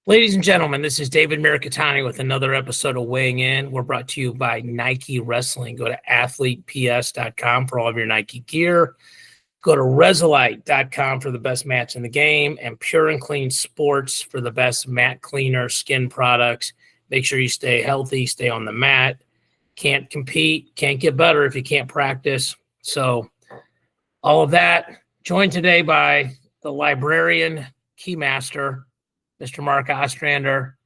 Ladies and gentlemen, this is David Mirikitani with another episode of Weighing In. We're brought to you by Nike Wrestling. Go to athleteps.com for all of your Nike gear. Go to Resilite.com for the best mats in the game, and Pure and Clean Sports for the best mat cleaner skin products. Make sure you stay healthy, stay on the mat. Can't compete, can't get better if you can't practice. So all of that. Joined today by the librarian keymaster, Mr. Mark Ostrander,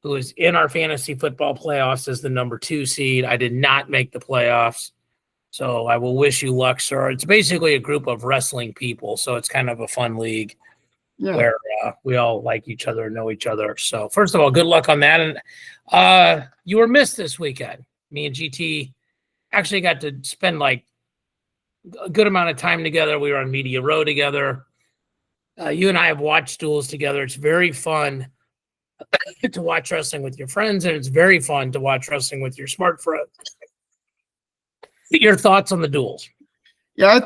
who is in our fantasy football playoffs as the number 2 seed. I did not make the playoffs, so I will wish you luck, sir. It's basically a group of wrestling people, so it's kind of a fun league where we all like each other and know each other. So first of all, good luck on that. And you were missed this weekend. Me and GT actually got to spend like a good amount of time together. We were on Media Row together. You and I have watched duels together. It's very fun to watch wrestling with your friends, and it's very fun to watch wrestling with your smart friends. Your thoughts on the duels? Yeah,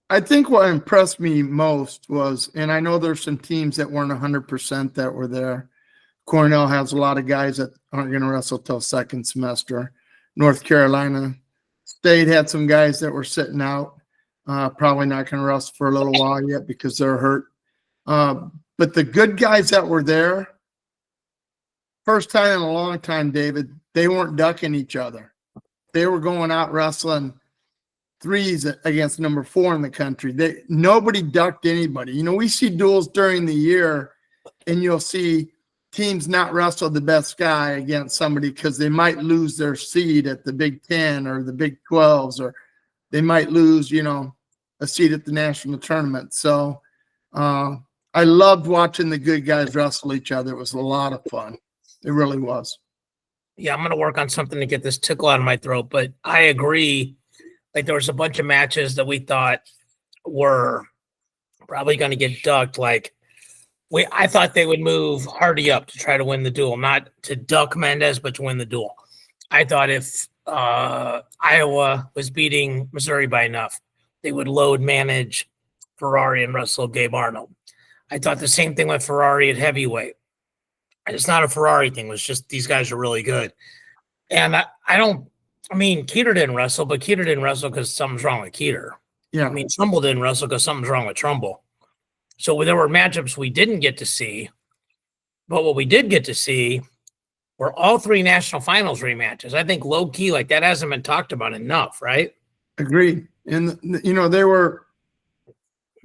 I think what impressed me most was, and I know there's some teams that weren't 100% that were there. Cornell has a lot of guys that aren't going to wrestle till second semester. North Carolina State had some guys that were sitting out. Probably not going to wrestle for a little while yet because they're hurt. But the good guys that were there, first time in a long time, David, they weren't ducking each other. They were going out wrestling threes against number 4 in the country. Nobody ducked anybody. You know, we see duels during the year, and you'll see teams not wrestle the best guy against somebody because they might lose their seed at the Big 10 or the Big 12s, or they might lose, a seat at the national tournament. So I loved watching the good guys wrestle each other. It was a lot of fun. It really was. Yeah, I'm going to work on something to get this tickle out of my throat, but I agree. Like, there was a bunch of matches that we thought were probably going to get ducked. Like, I thought they would move Hardy up to try to win the duel, not to duck Mendez, but to win the duel. I thought if Iowa was beating Missouri by enough, they would load manage Ferrari and wrestle Gabe Arnold. I thought the same thing with Ferrari at heavyweight. It's not a Ferrari thing. It was just these guys are really good. And Keeter didn't wrestle, but Keeter didn't wrestle because something's wrong with Keeter. Yeah. I mean, Trumbull didn't wrestle because something's wrong with Trumbull. So there were matchups we didn't get to see. But what we did get to see were all 3 national finals rematches. I think low-key, like, that hasn't been talked about enough, right? Agreed. And, they were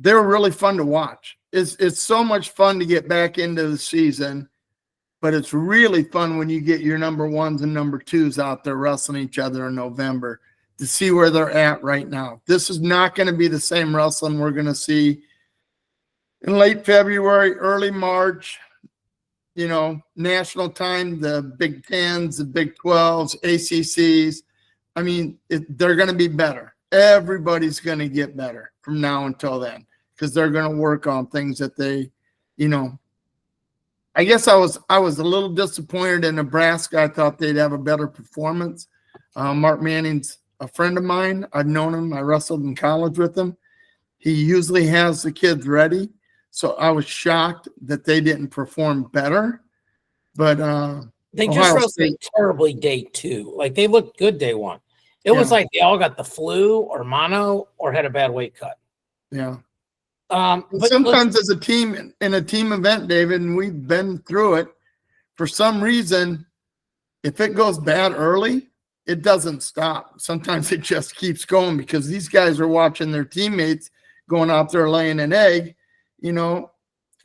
really fun to watch. It's so much fun to get back into the season, but it's really fun when you get your number 1s and number 2s out there wrestling each other in November to see where they're at right now. This is not going to be the same wrestling we're going to see in late February, early March, national time, the Big 10s, the Big 12s, ACCs. I mean, they're going to be better. Everybody's going to get better from now until then because they're going to work on things that they, I guess I was a little disappointed in Nebraska. I thought they'd have a better performance. Mark Manning's a friend of mine. I've known him. I wrestled in college with him. He usually has the kids ready. So I was shocked that they didn't perform better. But they just wrestled terribly day 2. Like, they looked good day 1. It was like they all got the flu or mono or had a bad weight cut. Yeah. But sometimes as a team in a team event, David, and we've been through it, for some reason, if it goes bad early, it doesn't stop. Sometimes it just keeps going because these guys are watching their teammates going out there laying an egg.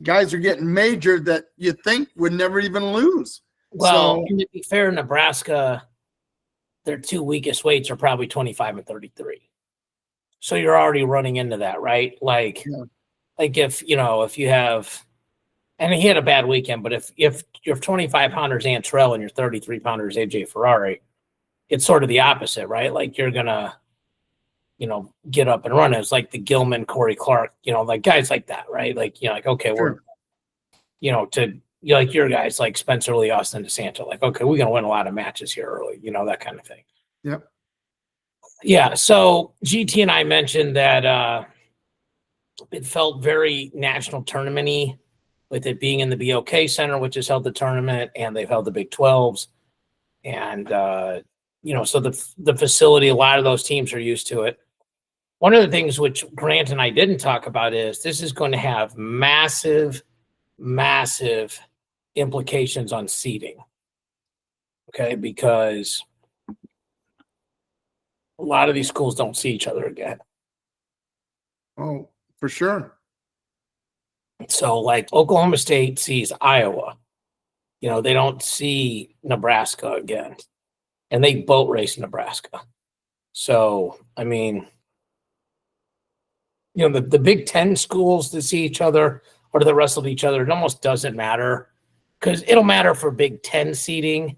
Guys are getting major that you think would never even lose. Well, to be fair, Nebraska, their 2 weakest weights are probably 25 and 33. So you're already running into that, right? Like if you have, and he had a bad weekend, but if your 25 pounders Antrell and your 33 pounders AJ Ferrari, it's sort of the opposite, right? Like, you're gonna, get up and run. It's like the Gilman, Corey Clark, like guys like that, right? Like, okay, sure. like your guys like Spencer Lee, Austin DeSanto, like, okay, we're gonna win a lot of matches here early, that kind of thing. Yep. Yeah. So GT and I mentioned that it felt very national tournament-y with it being in the BOK Center, which has held the tournament, and they've held the Big 12s. And, so the facility, a lot of those teams are used to it. One of the things which Grant and I didn't talk about is this is going to have massive, massive implications on seeding. Okay, because a lot of these schools don't see each other again. Oh, for sure. So, like Oklahoma State sees Iowa. They don't see Nebraska again. And they boat race Nebraska. So, I mean, the Big Ten schools that see each other or that wrestle each other, it almost doesn't matter. Because it'll matter for Big Ten seeding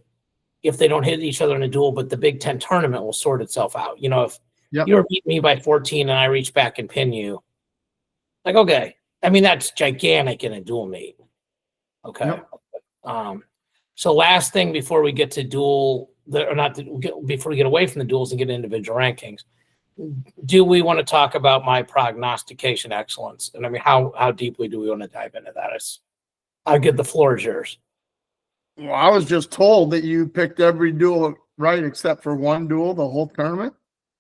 if they don't hit each other in a duel, but the Big Ten tournament will sort itself out. If you were beating me by 14 and I reach back and pin you, like, okay. I mean, that's gigantic in a dual meet. Okay. Yep. So last thing before we get to before we get away from the duels and get individual rankings, do we want to talk about my prognostication excellence? And I mean, how deeply do we want to dive into that? I'll get the floor is yours. Well, I was just told that you picked every duel right except for one duel the whole tournament.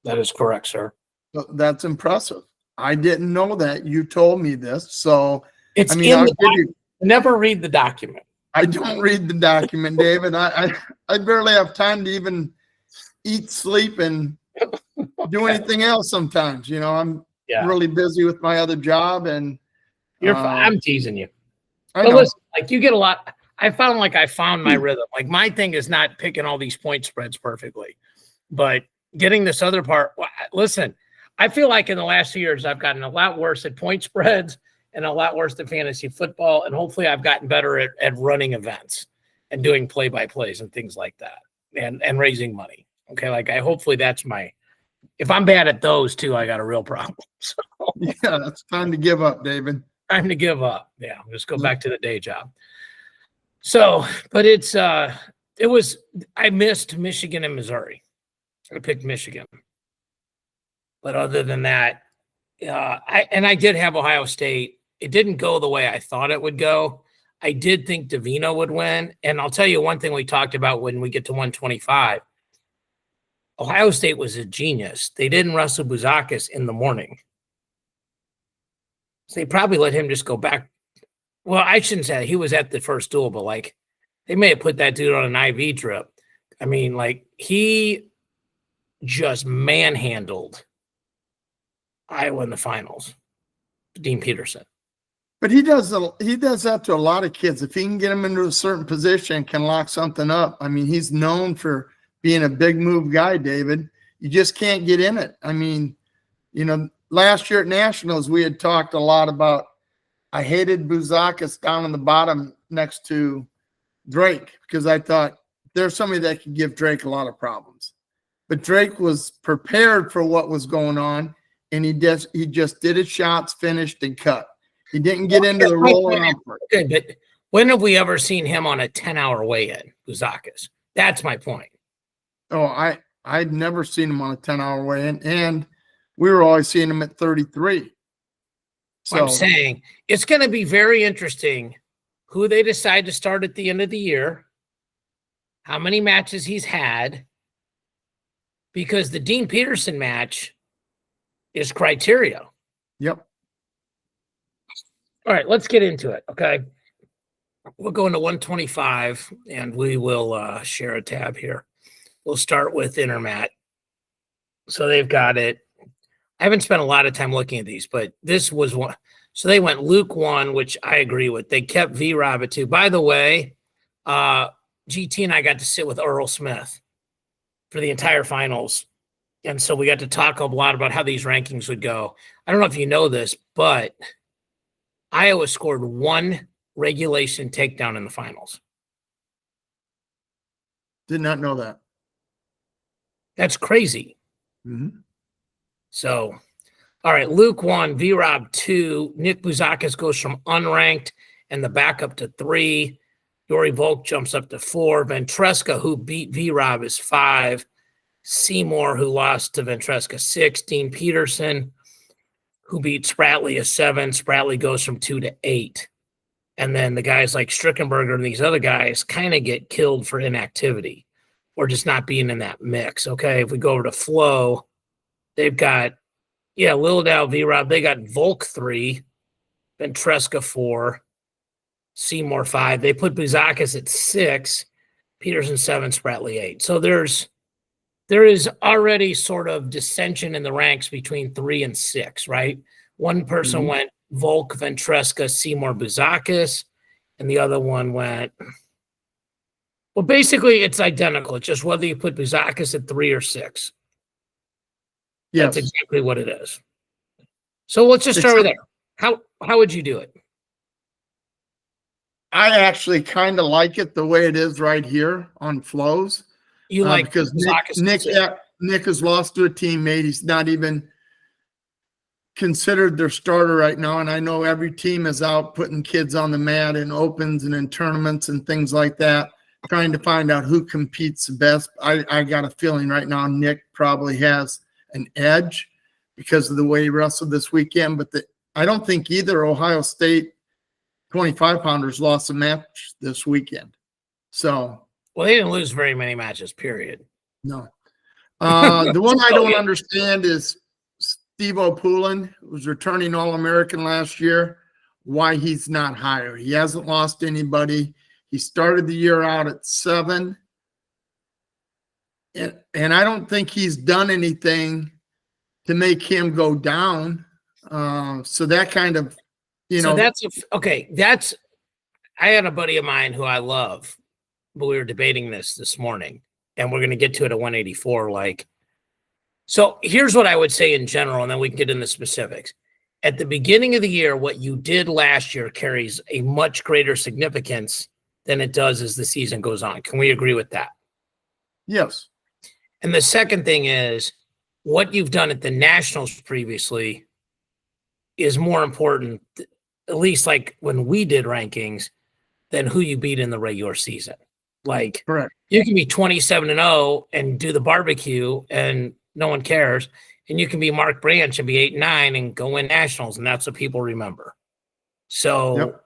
That is correct, sir. So that's impressive. I didn't know that. You told me this. So, it's never read the document. I don't read the document, David. I barely have time to even eat, sleep, and do anything else sometimes. I'm really busy with my other job. And I'm teasing you. I but know. listen, like you get a lot. I found my rhythm. Like my thing is not picking all these point spreads perfectly, but getting this other part. Listen, I feel like in the last 2 years, I've gotten a lot worse at point spreads and a lot worse at fantasy football. And hopefully I've gotten better at running events and doing play-by-plays and things like that and raising money. Okay. Like hopefully that's if I'm bad at those two, I got a real problem. So, yeah, that's time to give up, David. Time to give up. Yeah. Just go back to the day job. So, but I missed Michigan and Missouri. I picked Michigan. But other than that, I did have Ohio State. It didn't go the way I thought it would go. I did think Davino would win. And I'll tell you one thing we talked about when we get to 125. Ohio State was a genius. They didn't wrestle Bouzakis in the morning. So they probably let him just go back. Well, I shouldn't say that. He was at the first duel, but like they may have put that dude on an IV drip. I mean, like he just manhandled Iowa in the finals, Dean Peterson. But he does that to a lot of kids. If he can get them into a certain position, can lock something up. I mean, he's known for being a big move guy, David. You just can't get in it. I mean, last year at Nationals, we had talked a lot about I hated Bouzakis down in the bottom next to Drake because I thought there's somebody that could give Drake a lot of problems. But Drake was prepared for what was going on, and he just did his shots, finished, and cut. He didn't get into the rolling effort. Okay, but when have we ever seen him on a 10-hour weigh-in, Bouzakis? That's my point. Oh, I'd never seen him on a 10-hour weigh-in, and we were always seeing him at 33. So I'm saying it's going to be very interesting who they decide to start at the end of the year, how many matches he's had, because the Dean Peterson match is criteria. Yep. All right, let's get into it, okay? We'll go into 125, and we will share a tab here. We'll start with Intermat. So they've got it. I haven't spent a lot of time looking at these, but this was one. So they went Luke 1, which I agree with. They kept V-Rob at 2. By the way, GT and I got to sit with Earl Smith for the entire finals. And so we got to talk a lot about how these rankings would go. I don't know if you know this, but Iowa scored 1 regulation takedown in the finals. Did not know that. That's crazy. Mm-hmm. So, all right, Luke 1, V-Rob 2. Nick Bouzakis goes from unranked and the backup to 3. Yuri Volk jumps up to 4. Ventresca, who beat V-Rob, is 5. Seymour, who lost to Ventresca, 6. Dean Peterson, who beat Spratley, is 7. Spratley goes from 2 to 8. And then the guys like Strickenberger and these other guys kind of get killed for inactivity or just not being in that mix. Okay, if we go over to Flow, they've got, Lilledahl, V-Rob, they got Volk 3, Ventresca 4, Seymour 5. They put Bouzakis at 6, Peterson 7, Spratley 8. So there is already sort of dissension in the ranks between 3 and 6, right? One person went Volk, Ventresca, Seymour, Bouzakis, and the other one went, well, basically it's identical. It's just whether you put Bouzakis at 3 or 6. Yes. That's exactly what it is. So let's just start with there. How would you do it? I actually kind of like it the way it is right here on Flows. You like because Nick has lost to a teammate. He's not even considered their starter right now. And I know every team is out putting kids on the mat in opens and in tournaments and things like that, trying to find out who competes the best. I got a feeling right now Nick probably has an edge because of the way he wrestled this weekend. But I don't think either Ohio State 25-pounders lost a match this weekend. So, well, they didn't lose very many matches, period. No. The one I don't understand is Steve O'Poulin, who was returning All-American last year, why he's not higher. He hasn't lost anybody. He started the year out at 7. And I don't think he's done anything to make him go down. So that kind of, I had a buddy of mine who I love, but we were debating this morning, and we're going to get to it at 184. So here's what I would say in general, and then we can get into specifics. At the beginning of the year, what you did last year carries a much greater significance than it does as the season goes on. Can we agree with that? Yes. And the second thing is what you've done at the Nationals previously is more important, at least like when we did rankings, than who you beat in the regular season. Correct. You can be 27-0 and do the barbecue and no one cares. And you can be Mark Branch and be 8-9 and go win nationals. And that's what people remember. So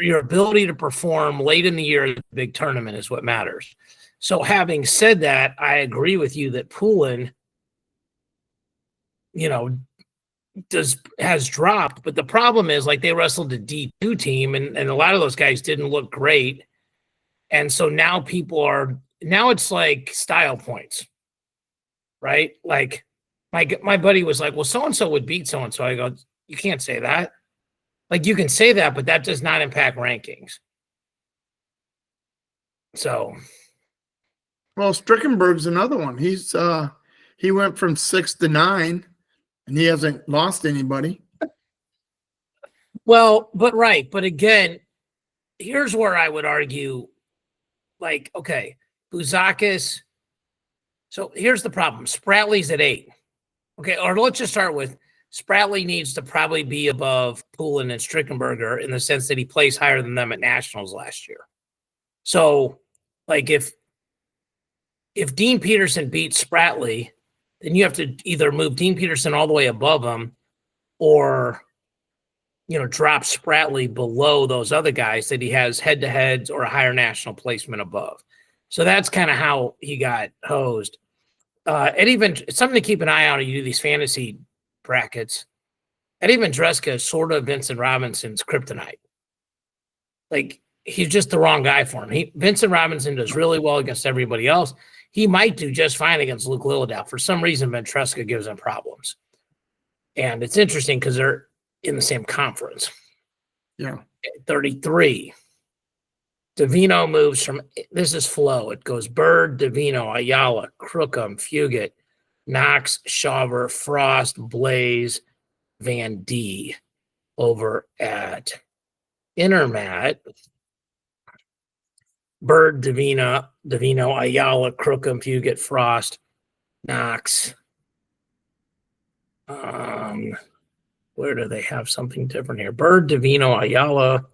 your ability to perform late in the year at the big tournament is what matters. So having said that, I agree with you that Poulin, has dropped. But the problem is they wrestled a D2 team and a lot of those guys didn't look great. And so now it's like style points, right? Like my buddy was like, well, so-and-so would beat so-and-so. I go, you can't say that. You can say that, but that does not impact rankings. So. Well, Strickenberg's another one. He went from 6 to 9 and he hasn't lost anybody. Well, but again, here's where I would argue, okay, Bouzakis. So here's the problem. Spratley's at 8. Okay, or let's just start with Spratley needs to probably be above Poulin and Strickenberger in the sense that he plays higher than them at nationals last year. So, if Dean Peterson beats Spratley, then you have to either move Dean Peterson all the way above him or, drop Spratley below those other guys that he has head-to-heads or a higher national placement above. So that's kind of how he got hosed. And even something to keep an eye on when you do these fantasy brackets. Eddie Ventresca is sort of Vincent Robinson's kryptonite. He's just the wrong guy for him. Vincent Robinson does really well against everybody else. He might do just fine against Luke Lilledahl. For some reason, Ventresca gives him problems. And it's interesting because they're in the same conference. Yeah. 33. Davino moves from, this is flow. It goes Byrd, Davino, Ayala, Crookham, Fugit, Knox, Shawver, Frost, Blaze, Van D. Over at Intermat, Byrd, Davino, Ayala, Crookham, Fugit, Frost, Knox. Where do they have something different here? Byrd, Davino, Ayala,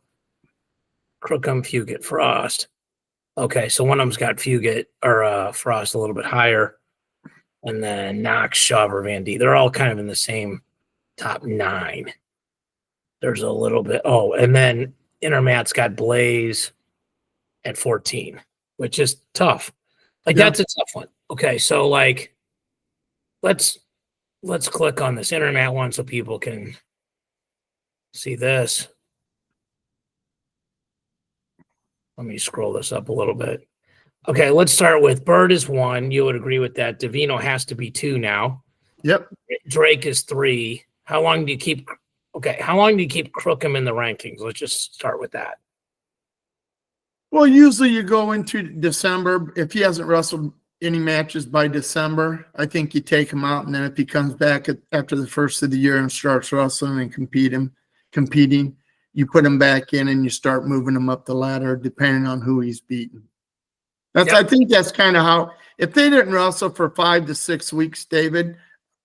Crookham, Fugit, Frost. Okay, so one of them's got Fugit or Frost a little bit higher. And then Knox, Shawver, Van D. They're all kind of in the same top 9. There's a little bit. Oh, and then Intermat's got Blaze at 14, which is tough. Like, Yeah. that's a tough one. Okay, so, like, let's click on this Intermat one so people can see this. Let me scroll this up a little bit. Okay, let's start with Byrd is 1. You would agree with that. Davino has to be 2 now. Yep. Drake is 3. How long do you keep Crookham in the rankings? Let's just start with that. Well, usually you go into December. If he hasn't wrestled any matches by December, I think you take him out, and then if he comes back after the first of the year and starts wrestling and competing, you put him back in and you start moving him up the ladder depending on who he's beaten. I think that's kind of how, if they didn't wrestle for 5 to 6 weeks, David,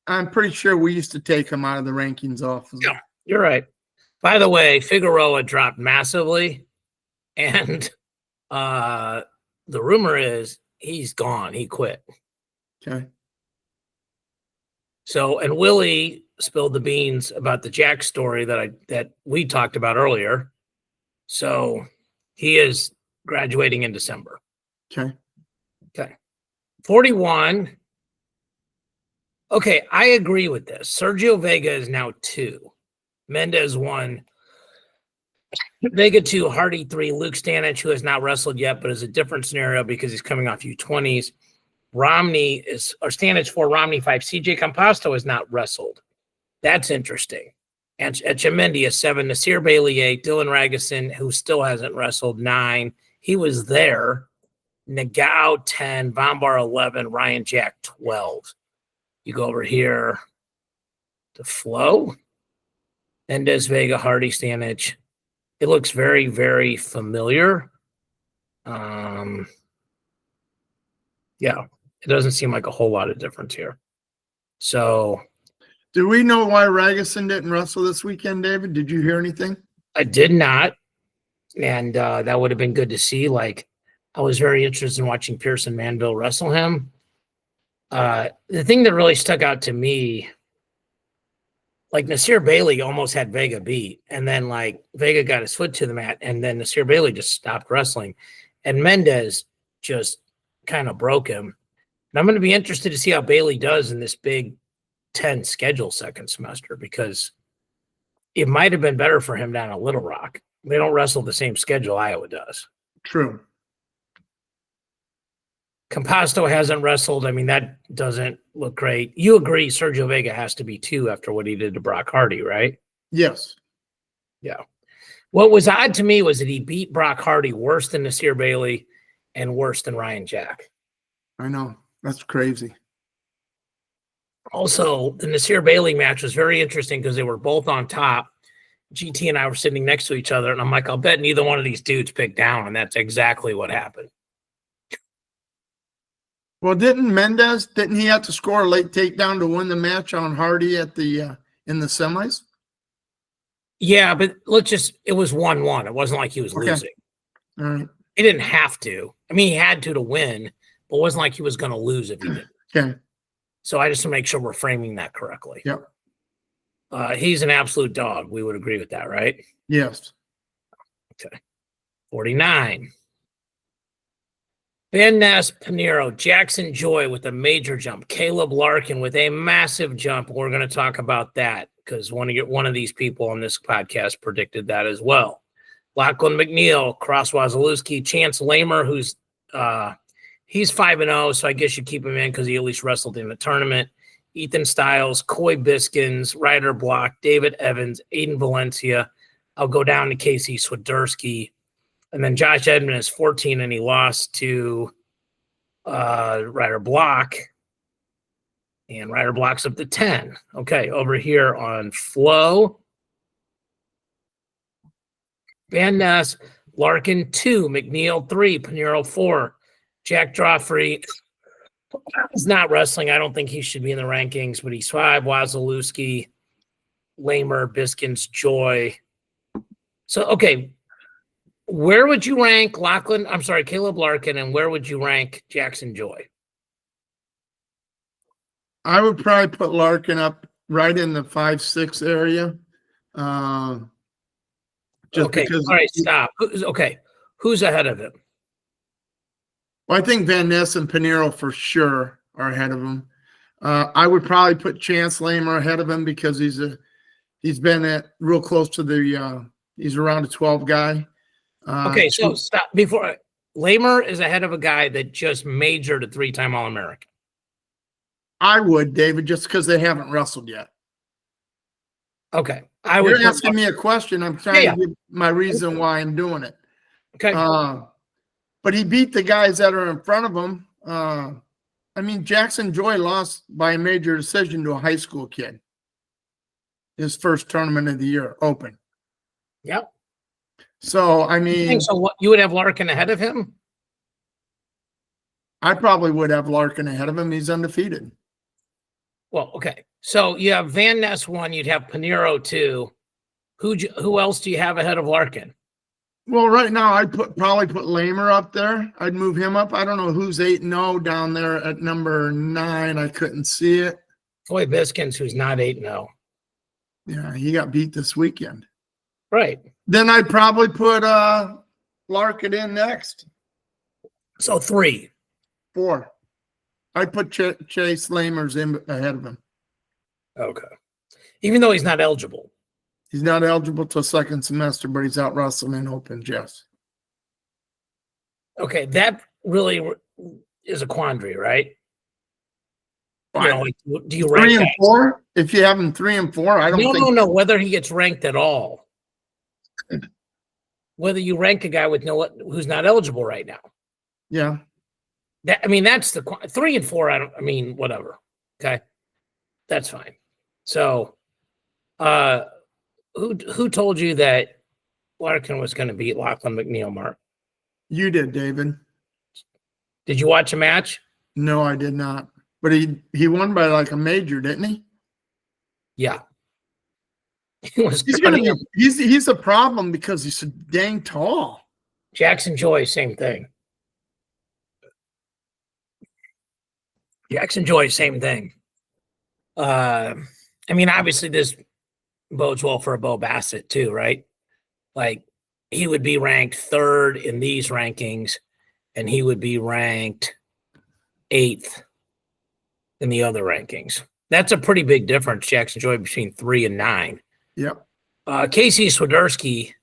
I'm pretty sure we used to take him out of the rankings off. Yeah, you're right. By the way, Figueroa dropped massively, and the rumor is he's gone. He quit. Okay. So, and Willie spilled the beans about the Jack story that we talked about earlier. So he is graduating in December. Okay. 41. Okay, I agree with this. Sergio Vega is now 2. Mendez 1. Vega 2, Hardy 3, Luke Stanich, who has not wrestled yet, but is a different scenario because he's coming off U20s. Stanich 4, Romney 5. CJ Composto has not wrestled. That's interesting. And Etchemendy is 7, Nasir Bailey 8, Dylan Ragusin, who still hasn't wrestled, 9. He was there. Nagao 10, Vombar 11, Ryan Jack 12. You go over here to Flo. Mendez, Vega, Hardy, Stanich. It looks very, very familiar. Yeah, it doesn't seem like a whole lot of difference here. So, do we know why Ragusin didn't wrestle this weekend, David? Did you hear anything? I did not, and that would have been good to see. Like, I was very interested in watching Pearson Manville wrestle him. The thing that really stuck out to me, like, Nasir Bailey almost had Vega beat, and then, like, Vega got his foot to the mat, and then Nasir Bailey just stopped wrestling, and Mendez just kind of broke him. And I'm going to be interested to see how Bailey does in this Big 10 schedule second semester, because it might have been better for him down at Little Rock. They don't wrestle the same schedule Iowa does. True. Composto hasn't wrestled. I mean, that doesn't look great. You agree Sergio Vega has to be 2 after what he did to Brock Hardy, right? Yes. Yeah. What was odd to me was that he beat Brock Hardy worse than Nasir Bailey and worse than Ryan Jack. I know. That's crazy. Also, the Nasir Bailey match was very interesting because they were both on top. GT and I were sitting next to each other, and I'm like, I'll bet neither one of these dudes picked down, and that's exactly what happened. Well, didn't he have to score a late takedown to win the match on Hardy at the in the semis? Yeah, but it was 1-1. It wasn't like he was losing. All right. He didn't have to. I mean, he had to win, but it wasn't like he was going to lose if he didn't. Okay. So I just want to make sure we're framing that correctly. Yep. He's an absolute dog. We would agree with that, right? Yes. Okay. 49. Van Ness, Pinheiro, Jackson Joy with a major jump, Caleb Larkin with a massive jump. We're going to talk about that because one of these people on this podcast predicted that as well. Lachlan McNeil, Cross Wasilewski, Chance Lamer, who's he's 5-0, so I guess you keep him in because he at least wrestled in the tournament. Ethan Stiles, Coy Biskins, Ryder Block, David Evans, Aiden Valencia. I'll go down to Casey Swiderski. And then Josh Edmond is 14, and he lost to Ryder Block. And Ryder Block's up to 10. Okay, over here on Flow. Van Ness, Larkin 2, McNeil 3, Pinheiro 4. Jack Joffrey is not wrestling. I don't think he should be in the rankings, but he's 5. Wasilewski, Lamer, Biskins, Joy. So, okay. Where would you rank Caleb Larkin, and where would you rank Jackson Joy? I would probably put Larkin up right in the 5-6 area. Just Okay, because. all right, stop. Okay, who's ahead of him? Well, I think Van Ness and Pinheiro for sure are ahead of him. I would probably put Chance Lamer ahead of him because he's been at real close to the he's around a 12 guy. Okay, so stop before Lamer is ahead of a guy that just majored a 3-time All-American. I would, David, just because they haven't wrestled yet. Okay, You're asking me a question. I'm trying to give my reason why I'm doing it. Okay. But he beat the guys that are in front of him. I mean, Jackson Joy lost by a major decision to a high school kid. His first tournament of the year, open. Yep. So, I mean. So what, you would have Larkin ahead of him? I probably would have Larkin ahead of him. He's undefeated. Well, okay. So you have Van Ness 1, you'd have Pinheiro 2. Who else do you have ahead of Larkin? Well, right now I'd probably put Lamer up there. I'd move him up. I don't know who's 8-0 down there at number 9. I couldn't see it. Boy, Biskins, who's not 8-0. Yeah, he got beat this weekend. Right. Then I'd probably put Larkin in next. So 3. 4. I'd put Chase Lamers in ahead of him. Okay. Even though he's not eligible. He's not eligible till second semester, but he's out wrestling in open, Jess. Okay, that really is a quandary, right? You know, like, do you rank 3 and 4? If you have him 3 and 4, I don't think. No. Whether he gets ranked at all. Whether you rank a guy with who's not eligible right now. Yeah. That's the 3 and 4. Whatever. Okay, that's fine. So, who told you that Larkin was going to beat Lachlan McNeil, Mark? You did, David. Did you watch a match? No, I did not. But he won by like a major, didn't he? Yeah. He's a problem because he's so dang tall. Jackson Joy, same thing. Jackson Joy, same thing. Obviously this bodes well for a Bo Bassett too, right? Like he would be ranked 3rd in these rankings, and he would be ranked 8th in the other rankings. That's a pretty big difference, Jackson Joy, between 3 and 9. Yep. Casey Swiderski.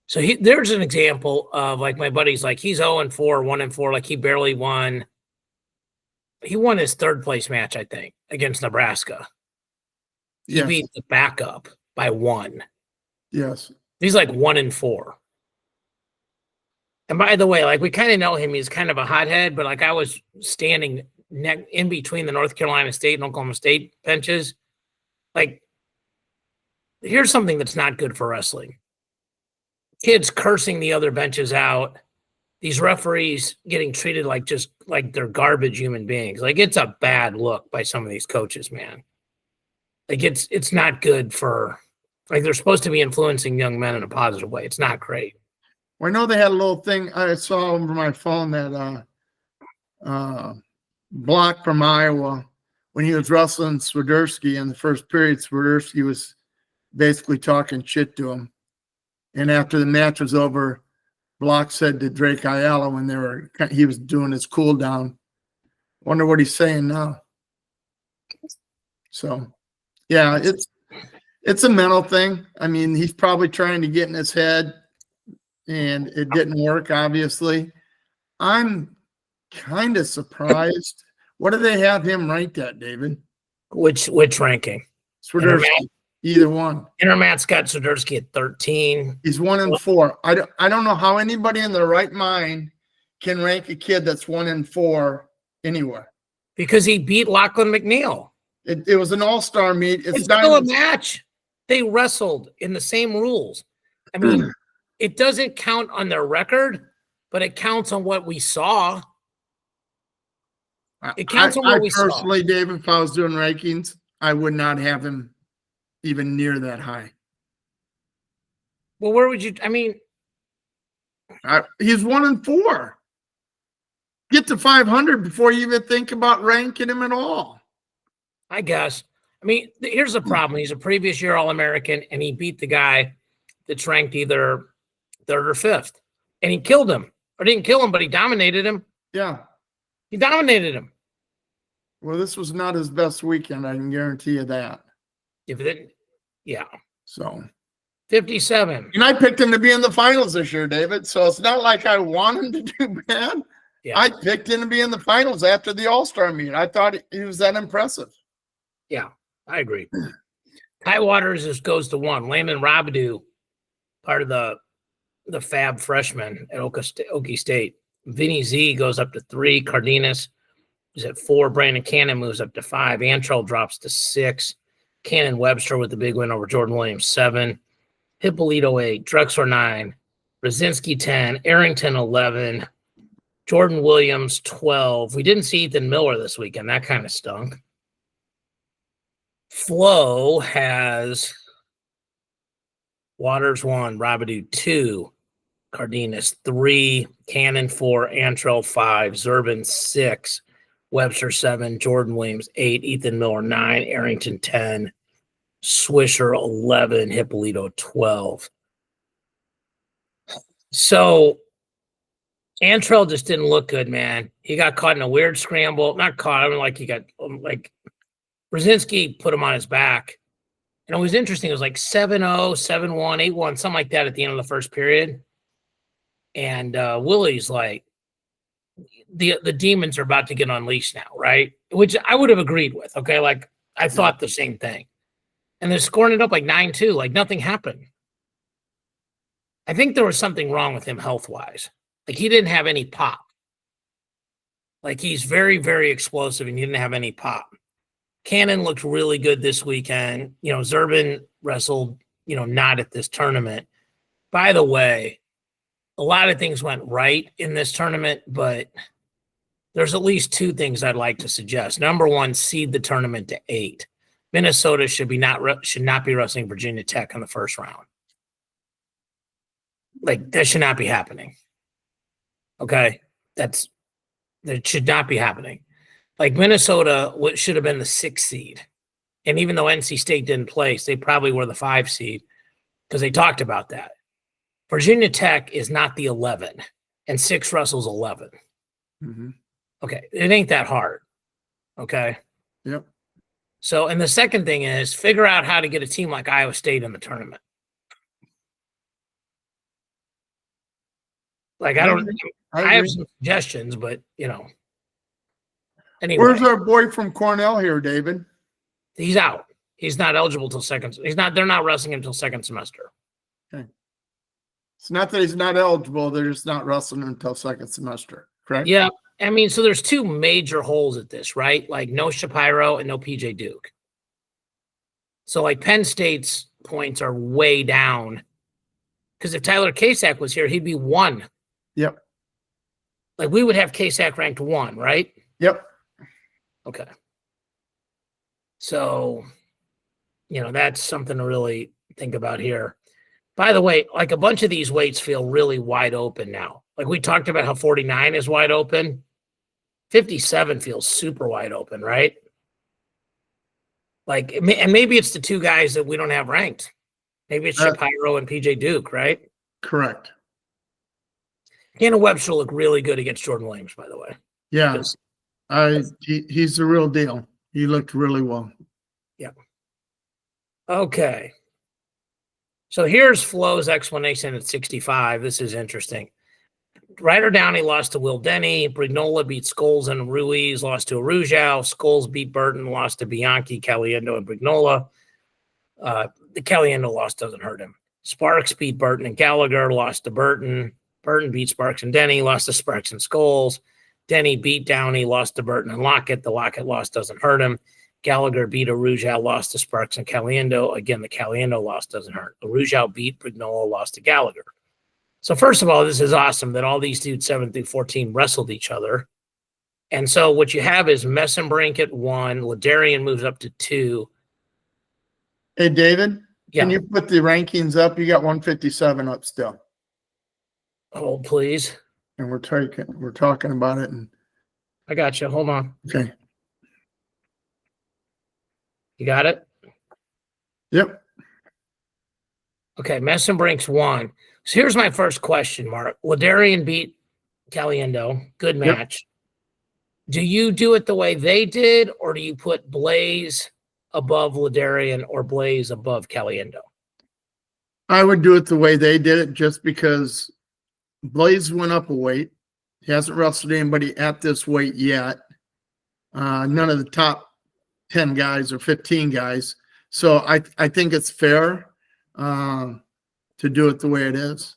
So there's an example of like my buddy's like he's 0-4, 1-4, like he barely won. He won his 3rd place match, I think, against Nebraska. He beat the backup by 1. Yes. He's like 1-4. And by the way, like we kind of know him. He's kind of a hothead, but like I was standing in between the North Carolina State and Oklahoma State benches. Like, here's something that's not good for wrestling. Kids cursing the other benches out. These referees getting treated like just like they're garbage human beings. Like it's a bad look by some of these coaches, man. Like it's not good for, like they're supposed to be influencing young men in a positive way. It's not great. Well, I know they had a little thing I saw over my phone that Block from Iowa, when he was wrestling Swiderski in the first period, Swiderski was basically talking shit to him. And after the match was over, Block said to Drake Ayala when he was doing his cool down, wonder what he's saying now. So, yeah, it's a mental thing. I mean, he's probably trying to get in his head, and it didn't work, obviously. I'm kind of surprised. What do they have him ranked at, David? Which ranking? Swiderski, either one. Intermat's got Swiderski at 13. He's 1-4. I don't know how anybody in their right mind can rank a kid that's 1-4 anywhere. Because he beat Lachlan McNeil. It was an all-star meet. It's still a match. They wrestled in the same rules. I mean, it doesn't count on their record, but it counts on what we saw. It counts on what we saw. Personally, David, if I was doing rankings, I would not have him even near that high. Well, where would you? I mean, he's 1-4. Get to 500 before you even think about ranking him at all. I guess. I mean, here's the problem. He's a previous year All-American, and he beat the guy that's ranked either third or fifth. And he killed him. Or didn't kill him, but he dominated him. Yeah. He dominated him. Well, this was not his best weekend. I can guarantee you that. Yeah. So 57. And I picked him to be in the finals this year, David. So it's not like I want him to do bad. Yeah. I picked him to be in the finals after the All-Star meet. I thought he was that impressive. Yeah, I agree. Ty Waters just goes to 1. Landon Robidoux, part of the Fab freshman at Okie State. Vinny Z goes up to 3. Cardenas is at 4. Brandon Cannon moves up to 5. Antrell drops to 6. Cannon Webster with the big win over Jordan Williams, 7. Hippolito 8. Drexler 9. Brzezinski 10. Arrington 11. Jordan Williams 12. We didn't see Ethan Miller this weekend. That kind of stunk. Flo has Waters 1, Robidoux 2, Cardenas 3, Cannon 4, Antrell 5, Zerbin 6, Webster 7, Jordan Williams 8, Ethan Miller 9, Arrington 10, Swisher 11, Hippolito 12. So Antrell just didn't look good, man. He got caught in a weird scramble. Not caught. I mean, like he got Brzezinski put him on his back. And it was interesting. It was like 7-0, 7-1, 8-1, something like that at the end of the first period. And Willie's like, the demons are about to get unleashed now, right? Which I would have agreed with, okay? Like, I thought the same thing. And they're scoring it up like 9-2, like nothing happened. I think there was something wrong with him health-wise. Like, he didn't have any pop. Like, he's very, very explosive, and he didn't have any pop. Cannon looked really good this weekend. You know, Zerbin wrestled, not at this tournament. By the way, a lot of things went right in this tournament, but there's at least 2 things I'd like to suggest. Number 1, seed the tournament to 8. Minnesota should not be wrestling Virginia Tech in the first round. Like, that should not be happening. Okay? That should not be happening. Like, Minnesota should have been the 6th seed. And even though NC State didn't place, they probably were the 5 seed because they talked about that. Virginia Tech is not the 11, and 6 wrestles 11. Mm-hmm. Okay, it ain't that hard. Okay? Yep. So, and the second thing is figure out how to get a team like Iowa State in the tournament. Like, I have some suggestions, but, Anyway. Where's our boy from Cornell here, David? He's out. He's not eligible till second. They're not wrestling until second semester. Okay. It's not that he's not eligible. They're just not wrestling until second semester, correct? Yeah. I mean, so there's 2 major holes at this, right? Like no Shapiro and no PJ Duke. So like Penn State's points are way down. Because if Tyler Kasak was here, he'd be 1. Yep. Like we would have Kasak ranked 1, right? Yep. Okay. So, that's something to really think about here. By the way, like a bunch of these weights feel really wide open now. Like we talked about how 49 is wide open. 57 feels super wide open, right? Like, and maybe it's the 2 guys that we don't have ranked. Maybe it's Shapiro and PJ Duke, right? Correct. Cannon Webster looked really good against Jordan Williams, by the way. Yeah. He's the real deal. He looked really well. Yeah. Okay. So here's Flo's explanation at 65. This is interesting. Ryder Downey lost to Will Denny. Brignola beat Scholes and Ruiz, lost to Arujau. Scholes beat Burton, lost to Bianchi, Caliendo, and Brignola. The Caliendo loss doesn't hurt him. Sparks beat Burton and Gallagher, lost to Burton. Burton beat Sparks and Denny, lost to Sparks and Scholes. Denny beat Downey, lost to Burton and Lockett. The Lockett loss doesn't hurt him. Gallagher beat Arujau, lost to Sparks and Caliendo. Again, the Caliendo loss doesn't hurt. Arujau beat Brignola, lost to Gallagher. So first of all, this is awesome that all these dudes 7 through 14 wrestled each other. And so what you have is Mesenbrink at 1. Ladarian moves up to 2. Hey, David, Yeah. Can you put the rankings up? You got 157 up still. Hold, please. And we're talking about it. And I got you. Hold on. okay. You got it? Yep. Okay, Mesenbrink's won. So here's my first question, Mark. Ladarian beat Caliendo. Good match. Yep. Do you do it the way they did, or do you put Blaze above Ladarian or Blaze above Caliendo? I would do it the way they did it just because Blaze went up a weight. He hasn't wrestled anybody at this weight yet. None of the top 10 guys or 15 guys. So I think it's fair to do it the way it is.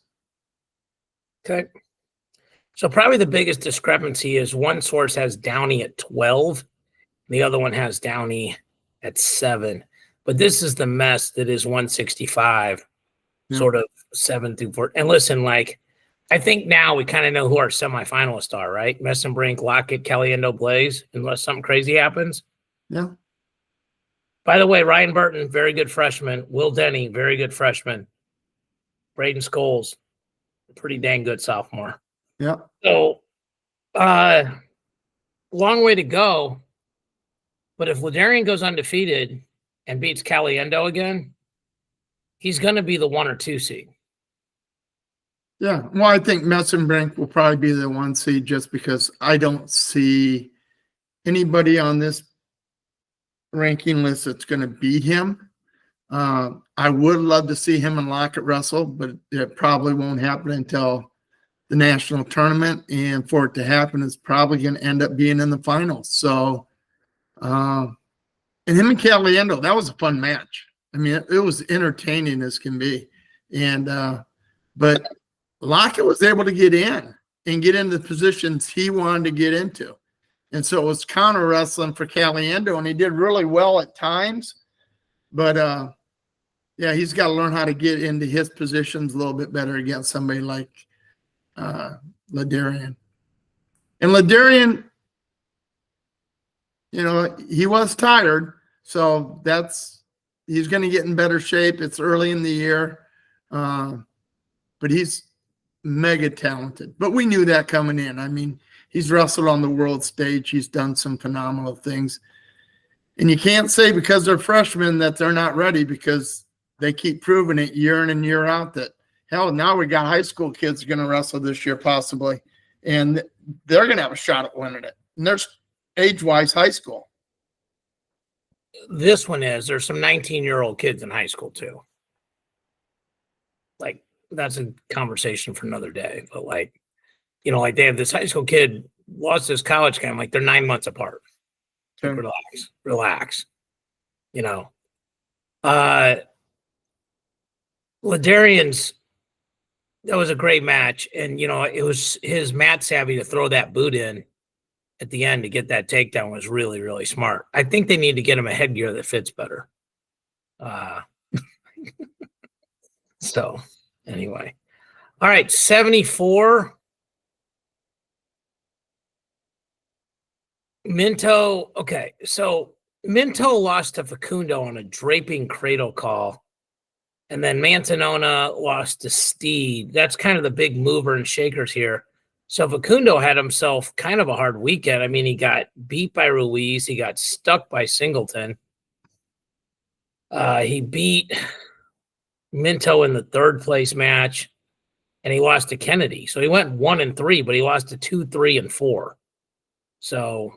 Okay. So probably the biggest discrepancy is one source has Downey at 12. The other one has Downey at 7. But this is the mess that is 165, sort of 7 through 4. And listen, like, I think now we kind of know who our semifinalists are, right? Mesenbrink, Lockett, Caliendo, Blaze, unless something crazy happens. Yeah. By the way, Ryan Burton, very good freshman. Will Denny, very good freshman. Braden Scholes, pretty dang good sophomore. Yeah. So, long way to go. But if Ladarian goes undefeated and beats Caliendo again, he's going to be the 1 or 2 seed. Yeah. Well, I think Mesenbrink will probably be the 1 seed just because I don't see anybody on this ranking list that's going to beat him. I would love to see him and Lockett wrestle, but it probably won't happen until the national tournament. And for it to happen, it's probably going to end up being in the finals. So, and him and Caliendo, that was a fun match. I mean, it was entertaining as can be. And, but Lockett was able to get in and get into the positions he wanted to get into. And so it was counter wrestling for Caliendo, and he did really well at times. But, yeah, he's got to learn how to get into his positions a little bit better against somebody like Ladarian. And Ladarian, you know, he was tired, so he's going to get in better shape. It's early in the year, but he's mega talented. But we knew that coming in. I mean, he's wrestled on the world stage. He's done some phenomenal things. And you can't say because they're freshmen that they're not ready, because they keep proving it year in and year out that, hell, now we got high school kids going to wrestle this year possibly, and they're going to have a shot at winning it. And there's age-wise high school. This one is. There's some 19-year-old kids in high school too. Like, that's a conversation for another day. But, like, you know, like they have this high school kid lost his college game. Like, they're 9 months apart. Okay. Relax. You know, Ladarian's, that was a great match. And, you know, it was his mat savvy to throw that boot in at the end to get that takedown was really, really smart. I think they need to get him a headgear that fits better. So, anyway. All right, 74. Mento. Okay, so Mento lost to Facundo on a draping cradle call. And then Mantanona lost to Steed. That's kind of the big mover and shakers here. So Facundo had himself kind of a hard weekend. I mean, he got beat by Ruiz. He got stuck by Singleton. He beat Mento in the 3rd place match, and he lost to Kennedy. So he went 1-3, but he lost to 2, 3, and 4. So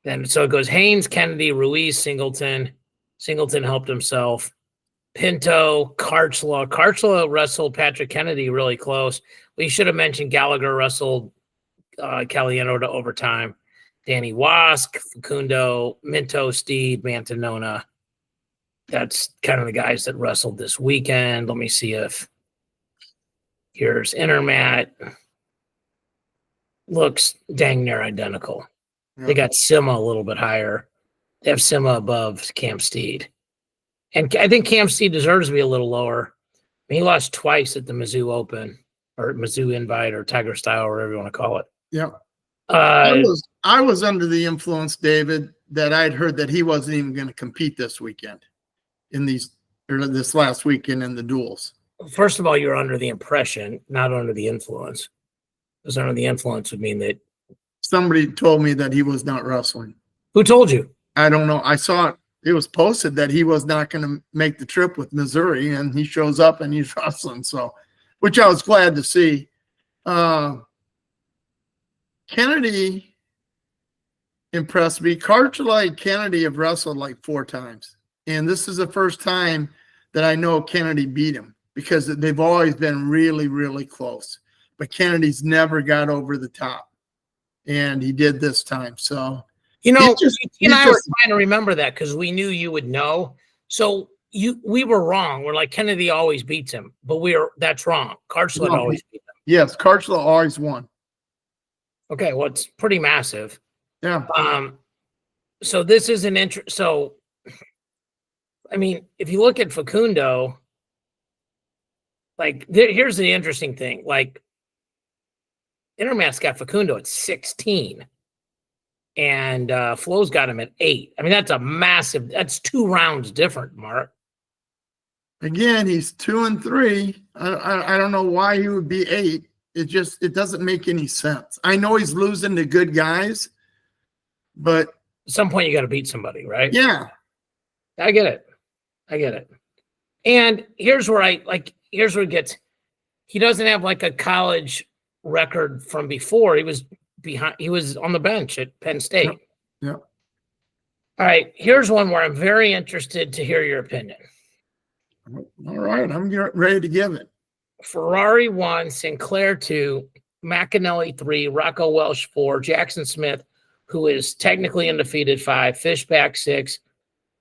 it goes Haynes, Kennedy, Ruiz, Singleton. Singleton helped himself. Pinto, Karchla. Karchla wrestled Patrick Kennedy really close. We should have mentioned Gallagher wrestled Caliendo to overtime. Danny Wask, Facundo, Mento, Steve, Mantanona. That's kind of the guys that wrestled this weekend. Let me see if here's Intermat. Looks dang near identical. Yeah. They got Sima a little bit higher. They have Sima above Cam Steed. And I think Cam Steed deserves to be a little lower. I mean, he lost twice at the Mizzou Open or Mizzou Invite or Tiger Style or whatever you want to call it. Yeah. I was under the influence, David, that I'd heard that he wasn't even going to compete this weekend this last weekend in the duels. First of all, you're under the impression, not under the influence. Because under the influence would mean that somebody told me that he was not wrestling. Who told you? I don't know. I saw it it was posted that he was not going to make the trip with Missouri, and he shows up and he's wrestling. So, which I was glad to see. Kennedy impressed me. Karchelite and Kennedy have wrestled like 4 times. And this is the first time that I know Kennedy beat him, because they've always been really, really close. But Kennedy's never got over the top. And he did this time. So, you know, I were trying to remember that because we knew you would know. So we were wrong. We're like, Kennedy always beats him, but that's wrong. Karchelite always beats him. Yes, Karchelite always won. Okay, well, it's pretty massive. Yeah. So this is an So, I mean, if you look at Facundo, like, here's the interesting thing. Like, Intermat's got Facundo at 16, and Flo's got him at 8. I mean, that's 2 rounds different, Mark. Again, he's 2 and 3. I don't know why he would be 8. It doesn't make any sense. I know he's losing to good guys, but at some point you got to beat somebody, right? Yeah. I get it. And here's where it gets, he doesn't have like a college record from before. He was on the bench at Penn State. Yeah. All right. Here's one where I'm very interested to hear your opinion. All right. I'm ready to give it. Ferrari 1, Sinclair 2, McAnally 3, Rocco Welsh 4, Jackson Smith, who is technically undefeated, 5, Fishback 6,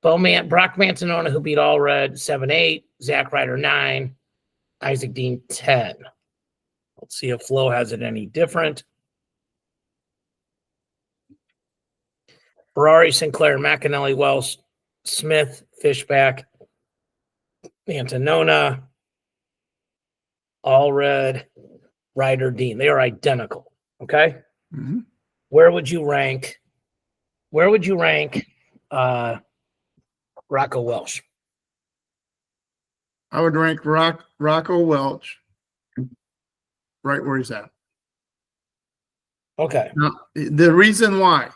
Brock Mantanona, who beat All Red, 7-8, Zach Ryder 9, Isaac Dean 10. Let's see if Flo has it any different. Ferrari, Sinclair, McAnally, Welsh, Smith, Fishback, Mantanona, All Red, Ryder, Dean. They are identical. Okay. Mm-hmm. Where would you rank Rocco Welsh? I would rank Rocco Welsh right where he's at. Okay. Now, the reason why,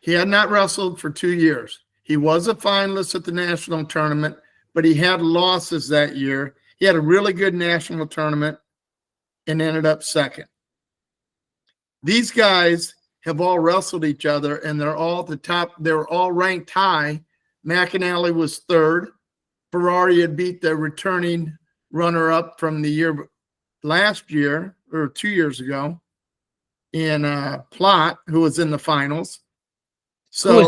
he had not wrestled for 2 years. He was a finalist at the national tournament, but he had losses that year. He had a really good national tournament and ended up second. These guys have all wrestled each other, and they're all at the top. They were all ranked high. McAnally was 3rd. Ferrari had beat the returning runner-up from the year last year or 2 years ago in Plott, who was in the finals. So who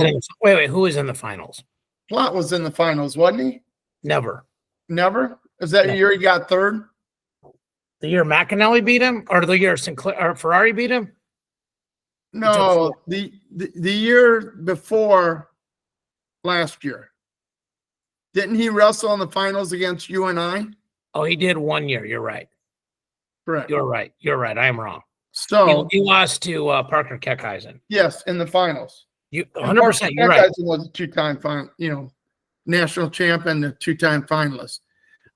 was in the finals? Plott was in the finals, wasn't he? Never. Is that the year he got 3rd? The year McAnally beat him, or the year Sinclair or Ferrari beat him? No, the year before last year. Didn't he wrestle in the finals against you and I? Oh, he did 1 year. You're right. Correct. You're right. I am wrong. So he lost to Parker Keckeisen. Yes, in the finals. You 100%. You're right. Keckeisen was a 2-time national champion, a 2-time finalist.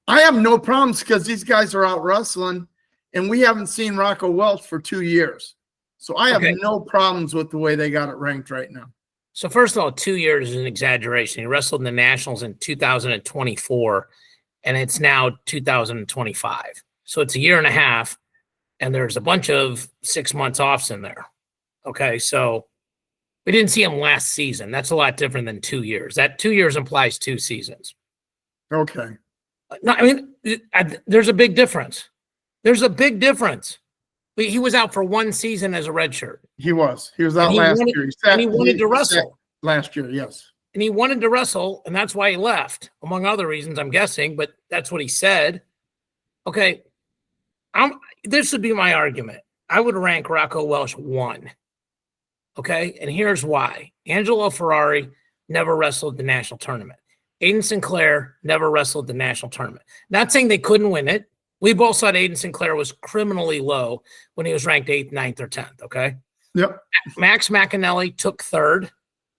I have no problems because these guys are out wrestling, and we haven't seen Rocco Welsh for 2 years. So I have no problems with the way they got it ranked right now. So first of all, 2 years is an exaggeration. He wrestled in the Nationals in 2024, and it's now 2025. So it's a year and a half, and there's a bunch of 6 months offs in there. Okay, so we didn't see him last season. That's a lot different than 2 years. That 2 years implies 2 seasons. Okay. No, I mean, there's a big difference. He was out for 1 season as a redshirt. He was out last year. He wanted to wrestle last year, yes. And he wanted to wrestle, and that's why he left, among other reasons, I'm guessing, but that's what he said. Okay, this would be my argument. I would rank Rocco Welsh 1. Okay, and here's why. Angelo Ferrari never wrestled the national tournament. Aiden Sinclair never wrestled the national tournament. Not saying they couldn't win it. We both thought Aiden Sinclair was criminally low when he was ranked 8th, 9th, or 10th, okay? Yep. Max McAnally took 3rd,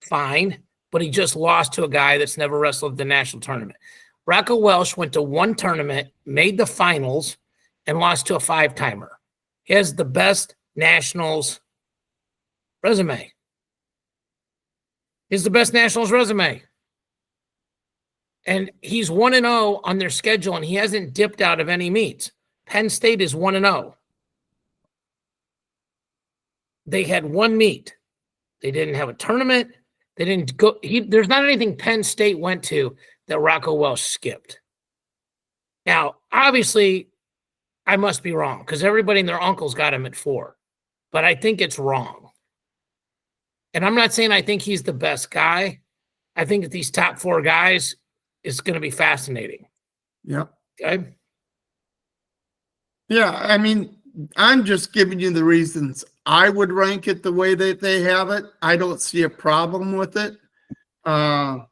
fine, but he just lost to a guy that's never wrestled the national tournament. Rocco Welsh went to 1 tournament, made the finals, and lost to a 5-timer. He has the best nationals resume. And he's 1-0 on their schedule, and he hasn't dipped out of any meets. Penn State is 1-0. They had one meet. They didn't have a tournament. They didn't go. There's not anything Penn State went to that Rocco Welsh skipped. Now, obviously, I must be wrong because everybody and their uncles got him at 4. But I think it's wrong. And I'm not saying I think he's the best guy. I think that these top 4 guys is going to be fascinating. Yeah. Okay. Yeah. I mean, I'm just giving you the reasons I would rank it the way that they have it. I don't see a problem with it. And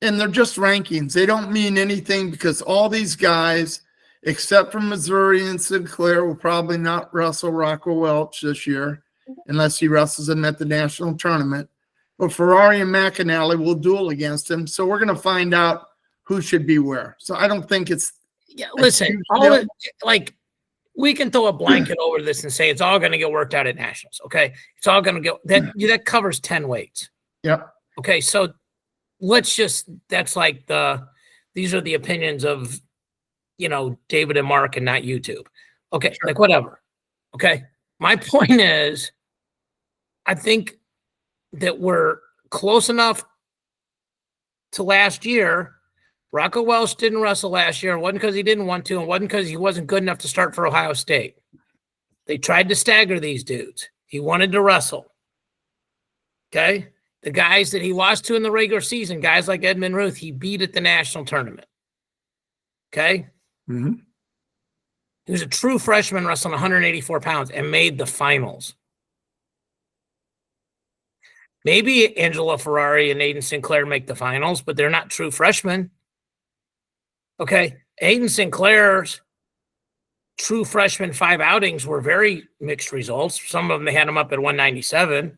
they're just rankings. They don't mean anything because all these guys, except for Missouri and Sinclair, will probably not wrestle Rocco Welch this year unless he wrestles him at the national tournament. But Ferrari and McAnally will duel against him. So we're going to find out who should be where. So I don't think it's listen, we can throw a blanket over this and say it's all going to get worked out at nationals. Okay. It's all going to go that covers 10 weights. Yep. Okay. So that's like these are the opinions of, David and Mark and not YouTube. Okay. Sure. Like whatever. Okay. My point is, I think that we're close enough to last year. Rocco Welsh didn't wrestle last year. It wasn't because he didn't want to. It wasn't because he wasn't good enough to start for Ohio State. They tried to stagger these dudes. He wanted to wrestle. Okay? The guys that he lost to in the regular season, guys like Edmund Ruth, he beat at the national tournament. Okay? Mm-hmm. He was a true freshman wrestling 184 pounds and made the finals. Maybe Angelo Ferrari and Aiden Sinclair make the finals, but they're not true freshmen. Okay. Aiden Sinclair's true freshman 5 outings were very mixed results. Some of them, they had him up at 197.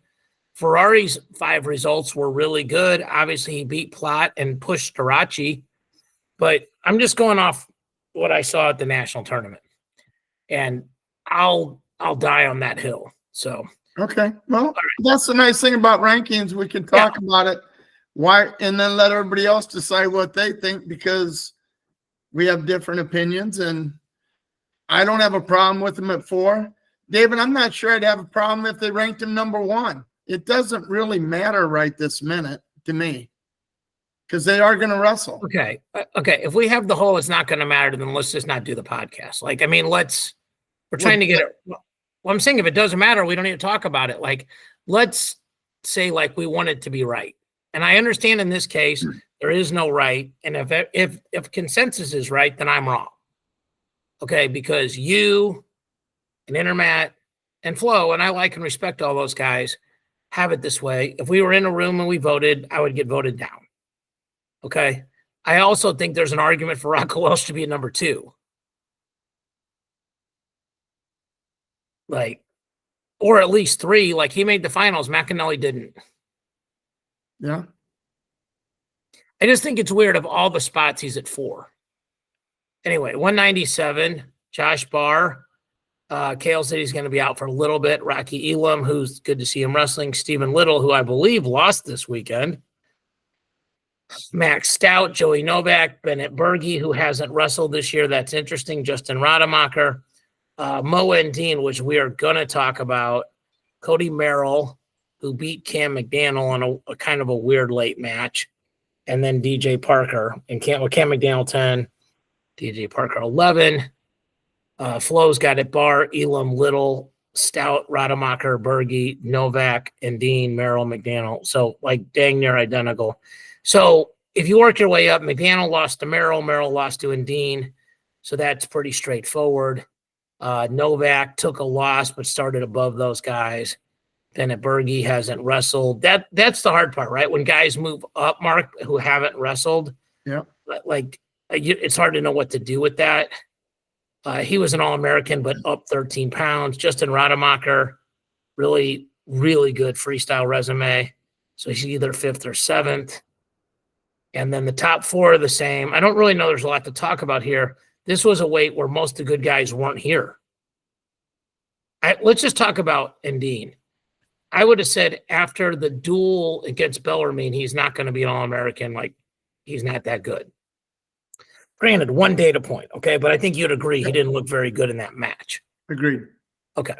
Ferrari's 5 results were really good. Obviously, he beat Plott and pushed Starachi. But I'm just going off what I saw at the national tournament. And I'll die on that hill. So okay. Well, that's the nice thing about rankings. We can talk about it. Why, and then let everybody else decide what they think because we have different opinions. And I don't have a problem with them at 4. David, I'm not sure I'd have a problem if they ranked him number 1. It doesn't really matter right this minute to me because they are going to wrestle. Okay. If we have the whole, it's not going to matter, then let's just not do the podcast. We're trying to get it. Well, I'm saying if it doesn't matter, we don't need to talk about it. Let's say we want it to be right. And I understand in this case, there is no right. And if consensus is right, then I'm wrong. Okay. Because you and Intermat and Flo, and I like and respect all those guys, have it this way. If we were in a room and we voted, I would get voted down. Okay. I also think there's an argument for Rocco Welsh to be at number 2. Or at least 3. He made the finals. McAnally didn't. Yeah. I just think it's weird of all the spots he's at 4. Anyway, 197, Josh Barr. Kale said he's going to be out for a little bit. Rocky Elam, who's good to see him wrestling. Stephen Little, who I believe lost this weekend. Max Stout, Joey Novak, Bennett Berge, who hasn't wrestled this year. That's interesting. Justin Rademacher. Mo Endene, which we are going to talk about. Cody Merrill, who beat Cam McDaniel in a kind of a weird late match. And then DJ Parker. And Cam McDaniel 10, DJ Parker 11. Flo's got it. Barr, Elam, Little, Stout, Rademacher, Berge, Novak, Endene, Merrill, McDaniel. So dang near identical. So if you work your way up, McDaniel lost to Merrill. Merrill lost to Endene. So that's pretty straightforward. Novak took a loss, but started above those guys. Bennett Berge hasn't wrestled. That's the hard part, right? When guys move up, Mark, who haven't wrestled, it's hard to know what to do with that. He was an All-American, but up 13 pounds. Justin Rademacher, really, really good freestyle resume. So he's either 5th or 7th. And then the top 4 are the same. I don't really know there's a lot to talk about here. This was a weight where most of the good guys weren't here. Let's just talk about Endene. I would have said after the duel against Bellarmine, he's not going to be an All-American He's not that good. Granted, one data point, okay? But I think you'd agree he didn't look very good in that match. Agreed. Okay.